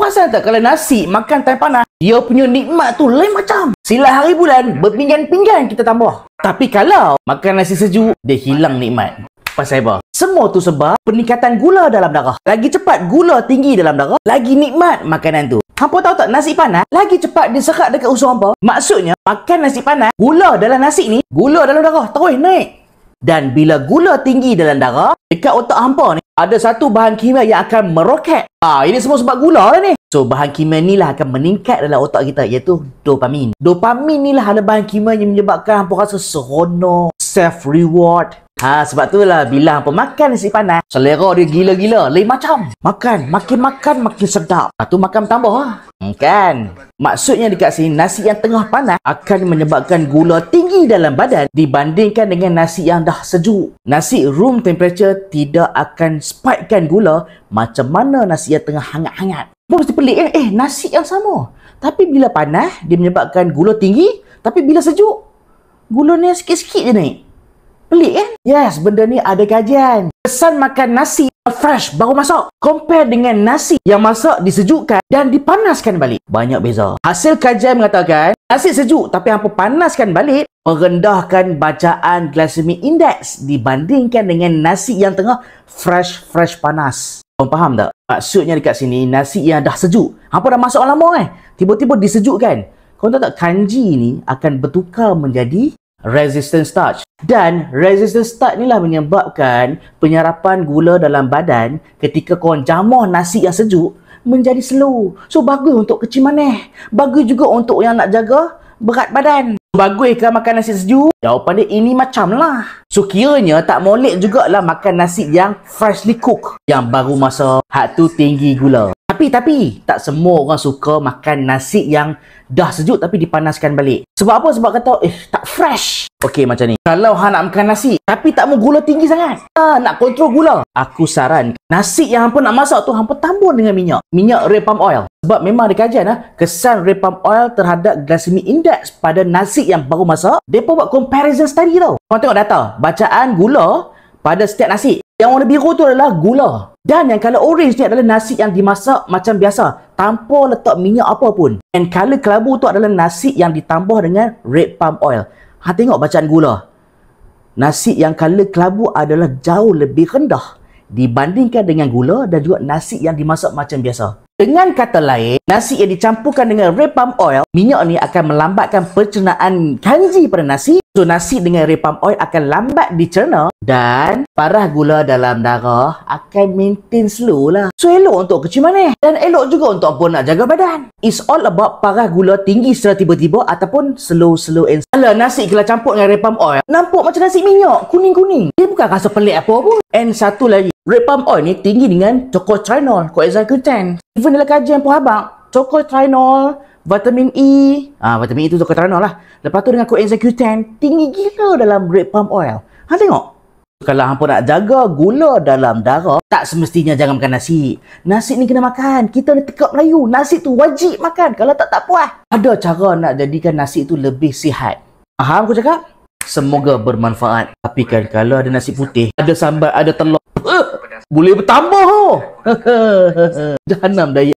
perasan tak kalau nasi makan time panas, dia punya nikmat tu lain macam. Sila hari bulan, berpinggan-pinggan kita tambah. Tapi kalau makan nasi sejuk, dia hilang nikmat. Pasal apa? Semua tu sebab peningkatan gula dalam darah. Lagi cepat gula tinggi dalam darah, lagi nikmat makanan tu. Hampa tahu tak, nasi panas lagi cepat diserap dekat usus hampa. Maksudnya, makan nasi panas, gula dalam nasi ni, gula dalam darah terus naik. Dan bila gula tinggi dalam darah, dekat otak hampa ni, ada satu bahan kimia yang akan meroket. Ini semua sebab gula lah ni. So, bahan kimia ni lah akan meningkat dalam otak kita, iaitu dopamin. Dopamin ni lah ada bahan kimia yang menyebabkan hampa rasa seronok, self-reward. Sebab tu lah bila hampa makan nasi panas, selera dia gila-gila, lain macam. Makin makin sedap. Tu makan tambah lah. Kan? Maksudnya dekat sini, nasi yang tengah panas akan menyebabkan gula tinggi dalam badan dibandingkan dengan nasi yang dah sejuk. Nasi room temperature tidak akan spikekan gula macam mana nasi yang tengah hangat-hangat. Mesti pelik kan? Nasi yang sama. Tapi bila panas, dia menyebabkan gula tinggi. Tapi bila sejuk, gulanya sikit-sikit je naik. Pelik kan? Yes, benda ni ada kajian. Kesan makan nasi fresh baru masak compare dengan nasi yang masak disejukkan dan dipanaskan balik, banyak beza. Hasil kajian mengatakan nasi sejuk tapi hampa panaskan balik merendahkan bacaan glycemic index dibandingkan dengan nasi yang tengah fresh panas. Kau faham tak? Maksudnya dekat sini, nasi yang dah sejuk, hampa dah masak lama tiba-tiba disejukkan. Kau tahu tak, kanji ni akan bertukar menjadi resistant starch. Dan resistant starch ni lah menyebabkan penyerapan gula dalam badan ketika korang jamah nasi yang sejuk menjadi slow. So, bagus untuk kecil manis. Bagus juga untuk yang nak jaga berat badan. Bagus ke makan nasi sejuk? Jawapan dia ini macam lah. So, kiranya tak molek jugalah makan nasi yang freshly cooked, yang baru masak, hak tu tinggi gula. Tapi tak semua orang suka makan nasi yang dah sejuk tapi dipanaskan balik. Sebab apa? Sebab kata tak fresh. Okey, macam ni. Kalau hang nak makan nasi tapi tak mau gula tinggi sangat, nak kontrol gula, aku saran nasi yang hampa nak masak tu hampa tambah dengan minyak red palm oil. Sebab memang ada kajian kesan red palm oil terhadap glycemic index pada nasi yang baru masak. Depa buat comparison study tau. Korang tengok data bacaan gula pada setiap nasi. Yang warna biru tu adalah gula. Dan yang colour orange ni adalah nasi yang dimasak macam biasa, tanpa letak minyak apa pun. And colour kelabu tu adalah nasi yang ditambah dengan red palm oil. Tengok bacaan gula. Nasi yang colour kelabu adalah jauh lebih rendah dibandingkan dengan gula dan juga nasi yang dimasak macam biasa. Dengan kata lain, nasi yang dicampurkan dengan red palm oil, minyak ni akan melambatkan pencernaan kanji pada nasi. So, nasi dengan red palm oil akan lambat dicerna dan parah gula dalam darah akan maintain slow lah. So, elok untuk kecil manis dan elok juga untuk apa nak jaga badan. It's all about parah gula tinggi secara tiba-tiba ataupun slow and kalau nasi kalau campur dengan red palm oil, nampak macam nasi minyak, kuning-kuning. Dia bukan rasa pelik apa pun. And satu lagi, red palm oil ni tinggi dengan tocotrienol, coenzyme Q10. Even dalam kajian pun abang, tocotrienol, vitamin E, vitamin E tu tocotrienol lah. Lepas tu dengan coenzyme Q10, tinggi gila dalam red palm oil. Tengok. Kalau hampa nak jaga gula dalam darah, tak semestinya jangan makan nasi. Nasi ni kena makan. Kita ni tekak Melayu. Nasi tu wajib makan. Kalau tak puas. Ada cara nak jadikan nasi tu lebih sihat. Faham aku cakap? Semoga bermanfaat. Tapi kan kalau ada nasi putih, ada sambal, ada telur, boleh bertambah. Jahanam daya.